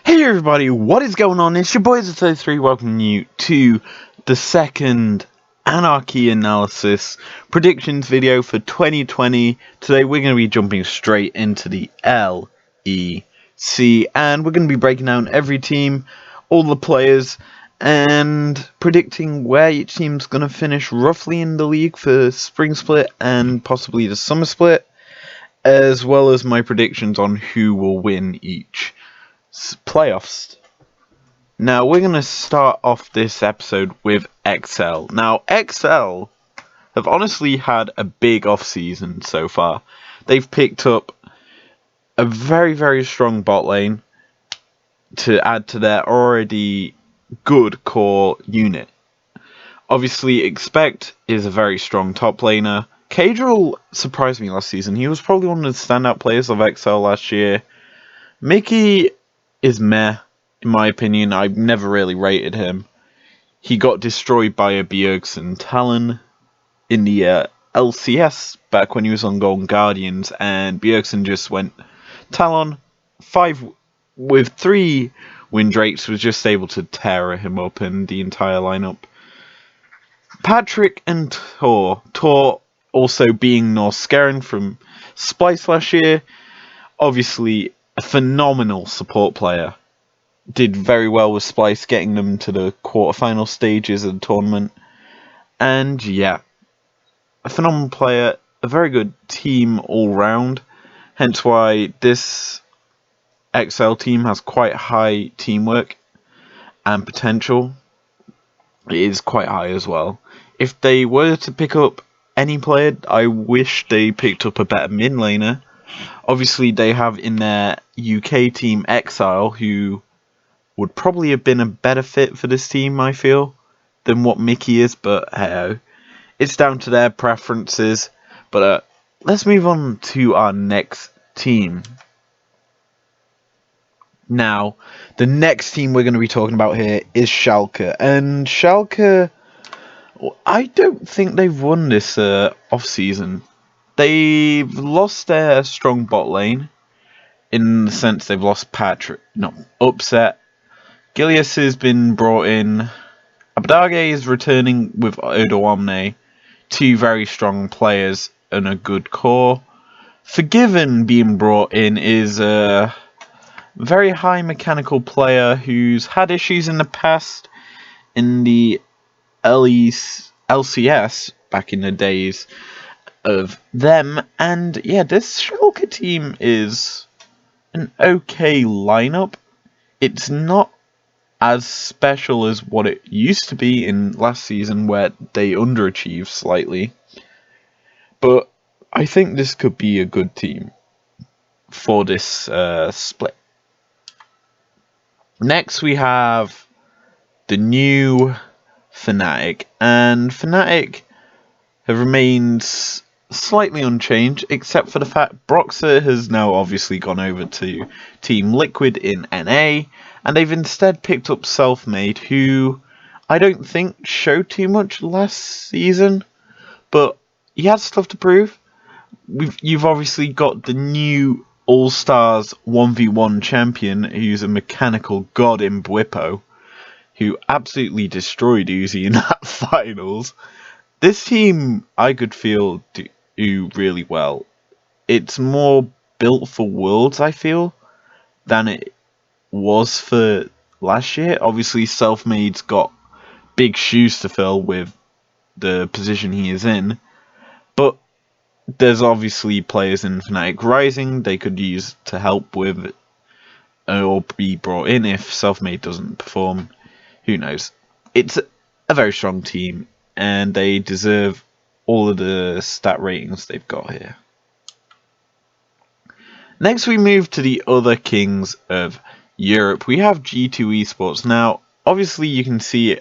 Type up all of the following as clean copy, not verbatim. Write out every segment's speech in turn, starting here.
Hey everybody, what is going on? It's your boy izlogic.business welcoming you to the second Anarchy Analysis predictions video for 2020. Today we're going to be jumping straight into the LEC and we're going to be breaking down every team, all the players, and predicting where each team's going to finish roughly in the league for spring split and possibly the summer split, as well as my predictions on who will win each playoffs. Now we're going to start off this episode with XL. Now XL have honestly had a big off season so far. They've picked up a very strong bot lane to add to their already good core unit. Obviously Expect is a very strong top laner. Cadril surprised me last season. He was probably one of the standout players of XL last year. Mickey is meh, in my opinion. I've never really rated him. He got destroyed by a Bjergsen Talon in the LCS back when he was on Golden Guardians, and Bjergsen just went Talon 5 with 3 Windrakes, was just able to tear him up and the entire lineup. Patrick and Tor also being Norskeren from Splice last year, obviously a phenomenal support player. Did very well with Splice, getting them to the quarterfinal stages of the tournament. And yeah, a phenomenal player, a very good team all round. Hence why this XL team has quite high teamwork and potential. It is quite high as well. If they were to pick up any player, I wish they picked up a better mid laner. Obviously, they have in their UK team Exile, who would probably have been a better fit for this team, I feel, than what Mickey is, but hey, it's down to their preferences. But let's move on to our next team. Now, the next team we're going to be talking about here is Schalke. And Schalke, I don't think they've won this off-season. They've lost their strong bot lane, in the sense they've lost Upset. Gilius has been brought in. Abadage is returning with Odoamne. 2 very strong players and a good core. Forgiven being brought in is a very high mechanical player who's had issues in the past in the LCS back in the days of them. And yeah, this Schalke team is an okay lineup. It's not as special as what it used to be in last season, where they underachieved slightly. But I think this could be a good team for this split. Next we have the new Fnatic, and Fnatic have remained slightly unchanged, except for the fact Broxer has now obviously gone over to Team Liquid in NA, and they've instead picked up Selfmade, who I don't think showed too much last season, but he has stuff to prove. You've obviously got the new All-Stars 1v1 champion, who's a mechanical god in Bwipo, who absolutely destroyed Uzi in that finals. This team, I could feel, do really well. It's more built for Worlds, I feel, than it was for last year. Obviously, Selfmade's got big shoes to fill with the position he is in, but there's obviously players in Fnatic Rising they could use to help with, or be brought in if Selfmade doesn't perform. Who knows? It's a very strong team, and they deserve all of the stat ratings they've got here. Next we move to the other kings of Europe. We have G2 eSports. Now, obviously you can see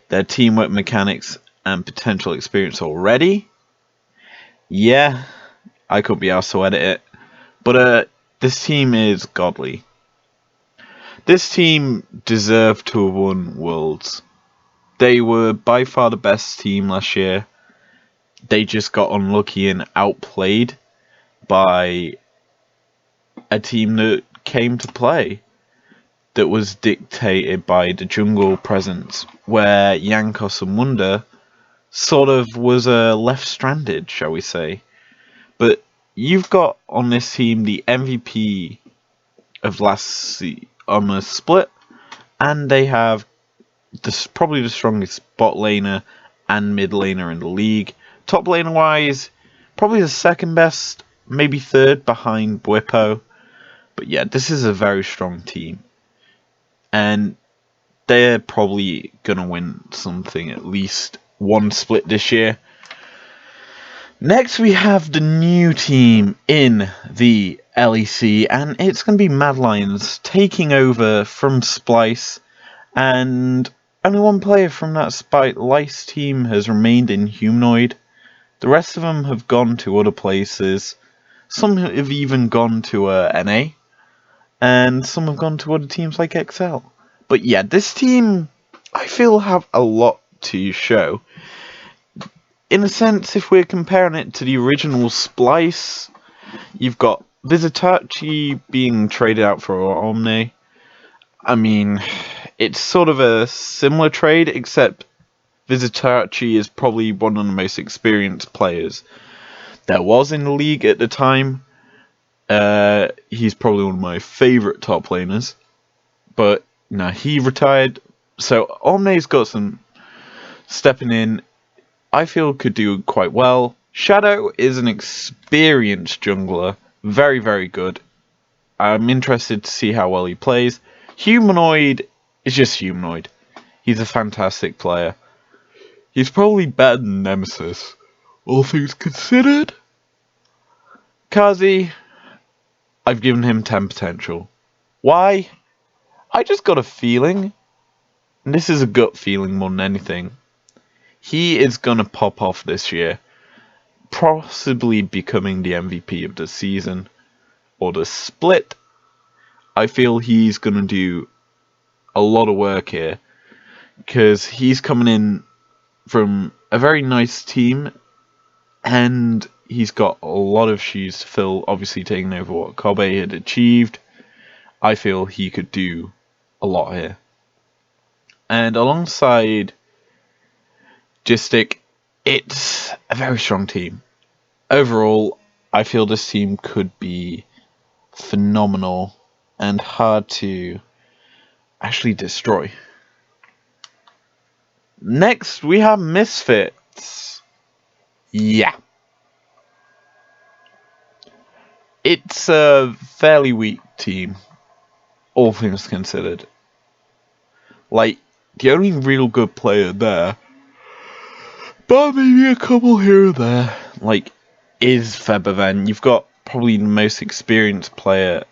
their teamwork mechanics and potential experience already. Yeah, I could be asked to edit it, but this team is godly. This team deserved to have won Worlds. They were by far the best team last year. They just got unlucky and outplayed by a team that came to play. that was dictated by the jungle presence, where Jankos and Wonder sort of was left stranded, shall we say. But you've got on this team the MVP of on the split, and they have probably the strongest bot laner and mid laner in the league. Top laner wise, probably the second best, maybe third behind Bwipo. But yeah, this is a very strong team. And they're probably going to win something, at least one split this year. Next we have the new team in the LEC, and it's going to be Mad Lions taking over from Splice, and only one player from that Splice team has remained in Humanoid. The rest of them have gone to other places. Some have even gone to NA, and some have gone to other teams like XL. But yeah, this team, I feel, have a lot to show. In a sense, if we're comparing it to the original Splice, you've got Visitachi being traded out for Omni. I mean, it's sort of a similar trade, except Visitachi is probably one of the most experienced players there was in the league at the time. He's probably one of my favourite top laners. But no, he retired. So Omni's got some stepping in. I feel could do quite well. Shadow is an experienced jungler. Very, very good. I'm interested to see how well he plays. Humanoid is just Humanoid. He's a fantastic player. He's probably better than Nemesis, all things considered. Kazi, I've given him 10 potential. Why? I just got a feeling, and this is a gut feeling more than anything, he is going to pop off this year, possibly becoming the MVP of the season, or the split. I feel he's going to do a lot of work here, because he's coming in from a very nice team, and he's got a lot of shoes to fill, obviously taking over what Kobe had achieved. I feel he could do a lot here. And alongside Gistic, it's a very strong team. Overall, I feel this team could be phenomenal and hard to actually destroy. Next, we have Misfits. Yeah. It's a fairly weak team, all things considered. Like, the only real good player there, but maybe a couple here and there, like, is Feberven. You've got probably the most experienced player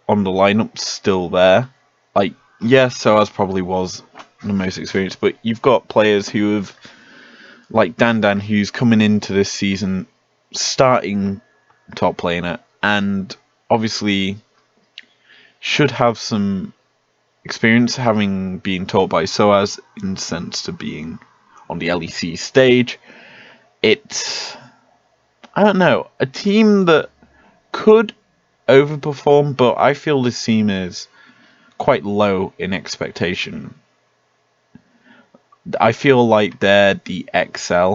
on the lineup still there. Like, yes, Soaz probably was the most experienced, but you've got players who have, like Dan, who's coming into this season starting top laner, and obviously should have some experience having been taught by Soaz in the sense to being on the LEC stage. It's, I don't know, a team that could overperform, but I feel this team is quite low in expectation. I feel like they're the XL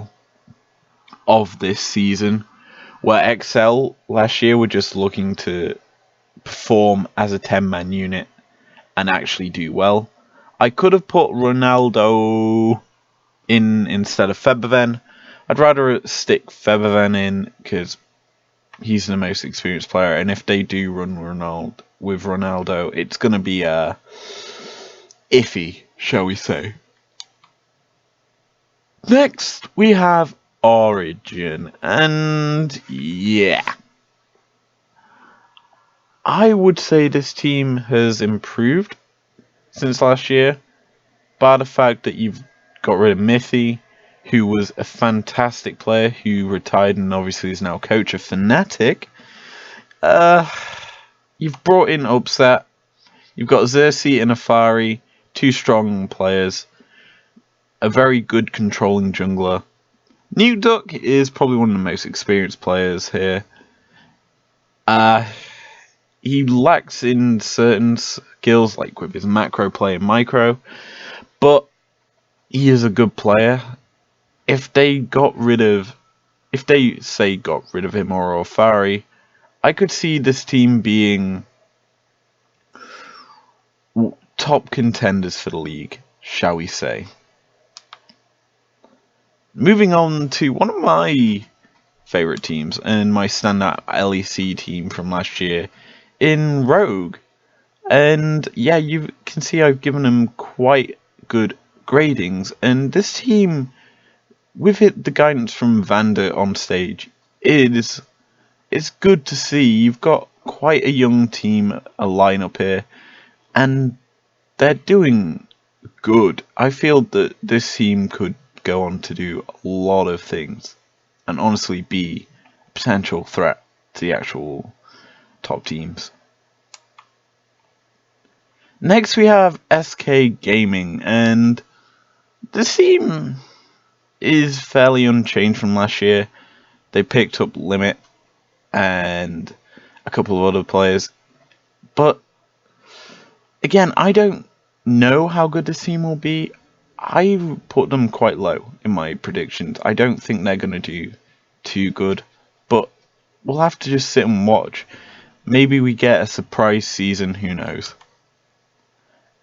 of this season, where XL last year were just looking to perform as a 10-man unit and actually do well. I could have put Ronaldo in instead of Feberven. I'd rather stick Feberven in because he's the most experienced player, and if they do run Ronaldo, it's going to be iffy, shall we say. Next, we have Origin, and yeah, I would say this team has improved since last year, by the fact that you've got rid of Mithy, who was a fantastic player who retired and obviously is now coach of Fnatic. You've brought in Upset. You've got Xerxes and Afari, two strong players, a very good controlling jungler. New Duck is probably one of the most experienced players here. he lacks in certain skills, like with his macro play and micro, but he is a good player. If they got rid of him or Ofari, I could see this team being top contenders for the league, shall we say. Moving on to one of my favourite teams and my standout LEC team from last year in Rogue. And yeah, you can see I've given them quite good gradings, and this team, with the guidance from Vander on stage, it's good to see. You've got quite a young team, a lineup here, and they're doing good. I feel that this team could go on to do a lot of things and honestly be a potential threat to the actual top teams. Next we have SK Gaming, and this team is fairly unchanged from last year. They picked up Limit and a couple of other players, but again, I don't know how good this team will be. I put them quite low in my predictions. I don't think they're going to do too good, but we'll have to just sit and watch. Maybe we get a surprise season, who knows.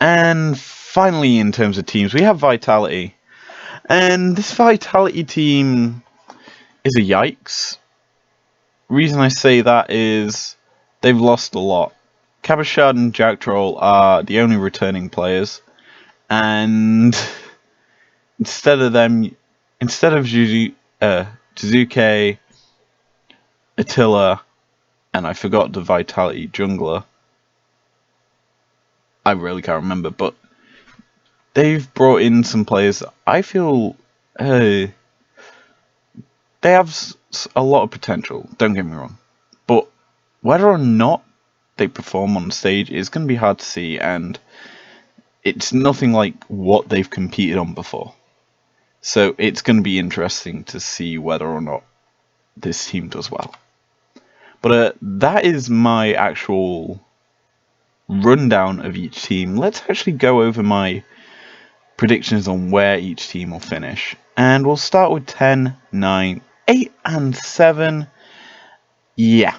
And finally, in terms of teams, we have Vitality. And this Vitality team is a yikes. Reason I say that is they've lost a lot. Cabashad and Jack Troll are the only returning players, and instead of Jizuke, Attila, and I forgot the Vitality jungler. I really can't remember, but they've brought in some players that I feel they have a lot of potential, don't get me wrong. But whether or not they perform on stage is going to be hard to see, and it's nothing like what they've competed on before. So it's going to be interesting to see whether or not this team does well. But that is my actual rundown of each team. Let's actually go over my predictions on where each team will finish. And we'll start with 10, 9, 8, and 7. Yeah.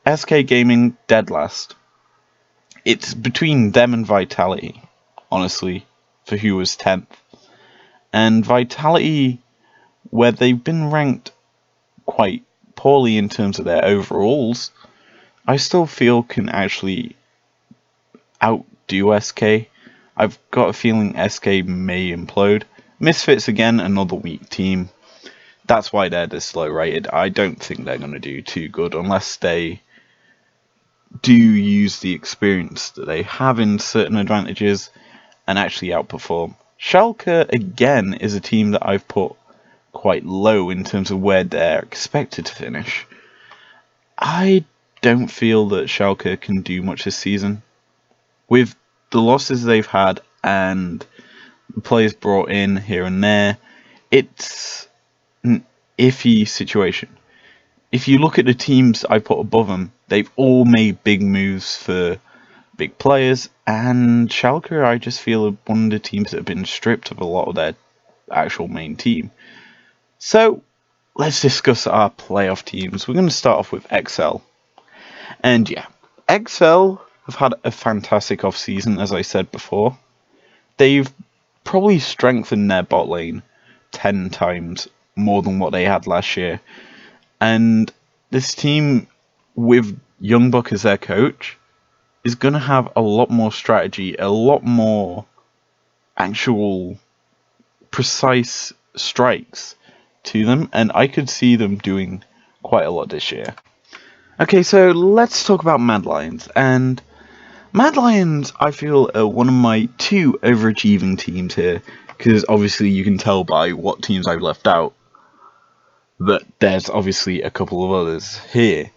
SK Gaming, dead last. It's between them and Vitality, honestly, for who was 10th. And Vitality, where they've been ranked quite poorly in terms of their overalls, I still feel can actually outdo SK. I've got a feeling SK may implode. Misfits, again, another weak team. That's why they're this low rated. I don't think they're going to do too good unless they do use the experience that they have in certain advantages and actually outperform. Schalke, again, is a team that I've put quite low in terms of where they're expected to finish. I don't feel that Schalke can do much this season. With the losses they've had and the players brought in here and there, it's an iffy situation. If you look at the teams I put above them, they've all made big moves for big players, and Schalke, I just feel, are one of the teams that have been stripped of a lot of their actual main team. So, let's discuss our playoff teams. We're going to start off with XL. And yeah, XL have had a fantastic off-season, as I said before. They've probably strengthened their bot lane 10 times more than what they had last year. And this team, with Youngbuck as their coach, is going to have a lot more strategy, a lot more actual precise strikes to them, and I could see them doing quite a lot this year. Okay, so let's talk about Mad Lions, and Mad Lions, I feel, are one of my two overachieving teams here, because obviously you can tell by what teams I've left out that there's obviously a couple of others here.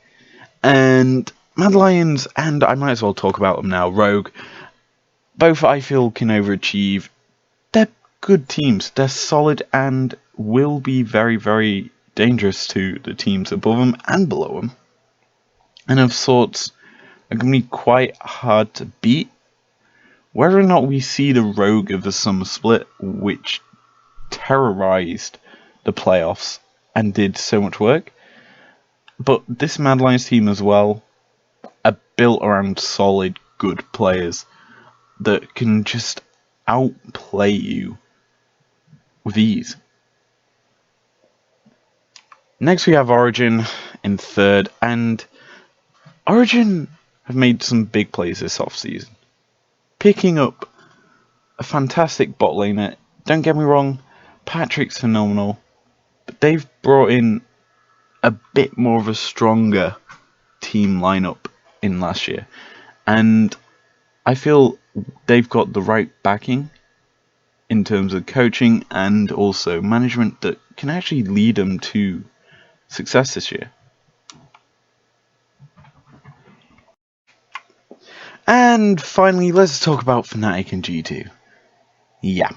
And Mad Lions, and I might as well talk about them now, Rogue, both I feel can overachieve. They're good teams, they're solid, and will be very, very dangerous to the teams above them and below them. And of sorts, are going to be quite hard to beat. Whether or not we see the rogue of the summer split, which terrorized the playoffs and did so much work, but this Mad Lions team as well are built around solid, good players that can just outplay you with ease. Next we have Origin in third, and Origin have made some big plays this offseason. Picking up a fantastic bot laner. Don't get me wrong, Patrick's phenomenal, but they've brought in a bit more of a stronger team lineup in last year, and I feel they've got the right backing in terms of coaching and also management that can actually lead them to success this year. And finally, let's talk about Fnatic and G2. Yeah,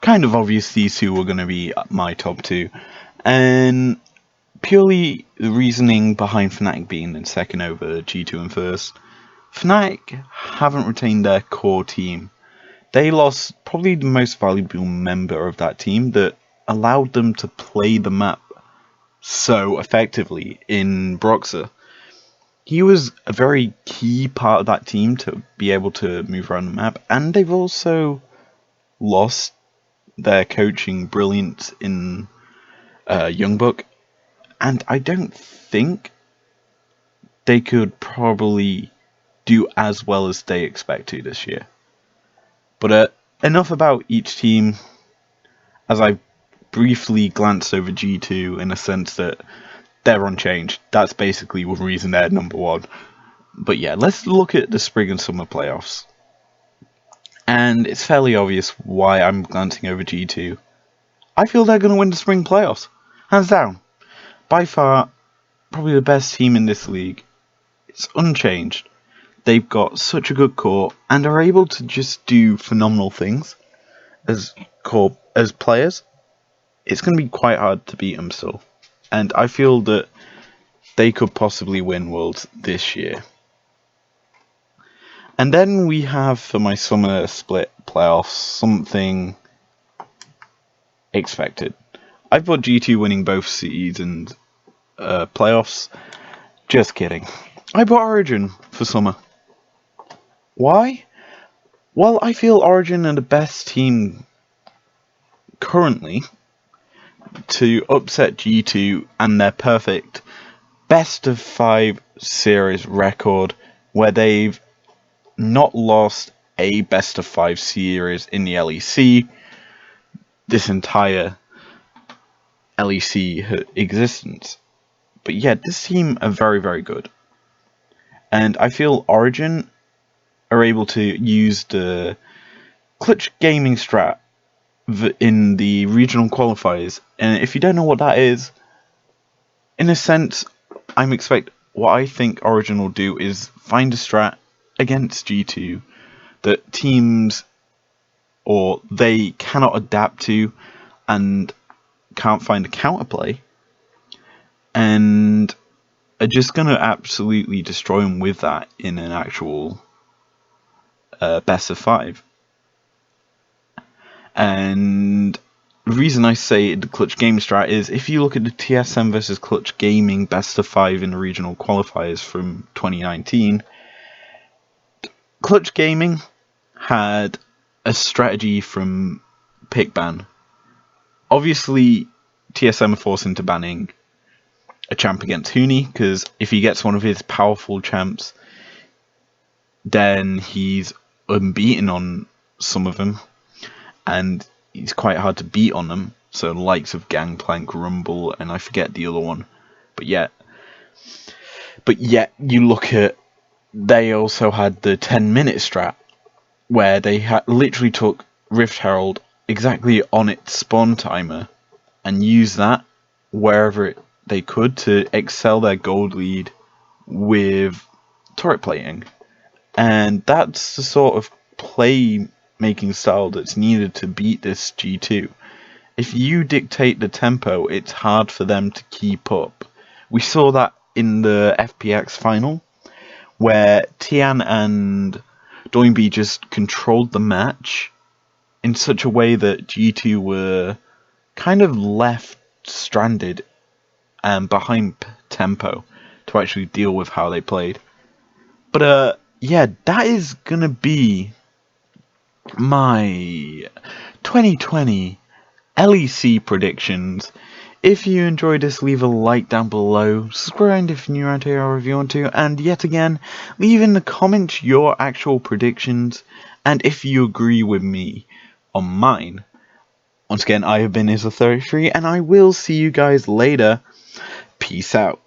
kind of obvious these two were going to be my top two, and purely the reasoning behind Fnatic being in second over G2 in first. Fnatic haven't retained their core team. They lost probably the most valuable member of that team that allowed them to play the map so effectively in Broxah. He was a very key part of that team to be able to move around the map, and they've also lost their coaching brilliance in Youngbuck, and I don't think they could probably do as well as they expect to this year. But enough about each team, as I briefly glanced over G2 in a sense that they're unchanged. That's basically the reason they're number one. But yeah, let's look at the spring and summer playoffs. And it's fairly obvious why I'm glancing over G2. I feel they're going to win the spring playoffs. Hands down. By far, probably the best team in this league. It's unchanged. They've got such a good core and are able to just do phenomenal things as players. It's going to be quite hard to beat them still. And I feel that they could possibly win Worlds this year. And then we have, for my summer split playoffs, something expected. I've got G2 winning both seasons playoffs. Just kidding. I bought Origin for summer. Why? Well, I feel Origin are the best team currently to upset G2 and their perfect best of 5 series record where they've not lost a best of 5 series in the LEC this entire LEC existence. But yeah, this team are very, very good. And I feel Origin are able to use the clutch gaming strat in the regional qualifiers. And if you don't know what that is, in a sense, what I think Origin will do is find a strat against G2 that teams or they cannot adapt to and can't find a counterplay, and are just going to absolutely destroy them with that in an actual best of 5. And the reason I say the clutch game strat is if you look at the TSM versus clutch gaming best of 5 in the regional qualifiers from 2019, clutch gaming had a strategy from pick ban. Obviously, TSM are forced into banning a champ against Huni, because if he gets one of his powerful champs, then he's unbeaten on some of them, and he's quite hard to beat on them. So the likes of Gangplank, Rumble, and I forget the other one. But yet you look at, they also had the 10-minute strat, where they literally took Rift Herald exactly on its spawn timer and used that wherever they could to excel their gold lead with turret plating. And that's the sort of play-making style that's needed to beat this G2. If you dictate the tempo, it's hard for them to keep up. We saw that in the FPX final, where Tian and Doinby just controlled the match in such a way that G2 were kind of left stranded behind tempo to actually deal with how they played. But yeah, that is gonna be my 2020 LEC predictions. If you enjoyed this, leave a like down below, subscribe if you're new around here or if you want to, and yet again, leave in the comments your actual predictions, and if you agree with me on mine. Once again, I have been izlo33, and I will see you guys later. Peace out.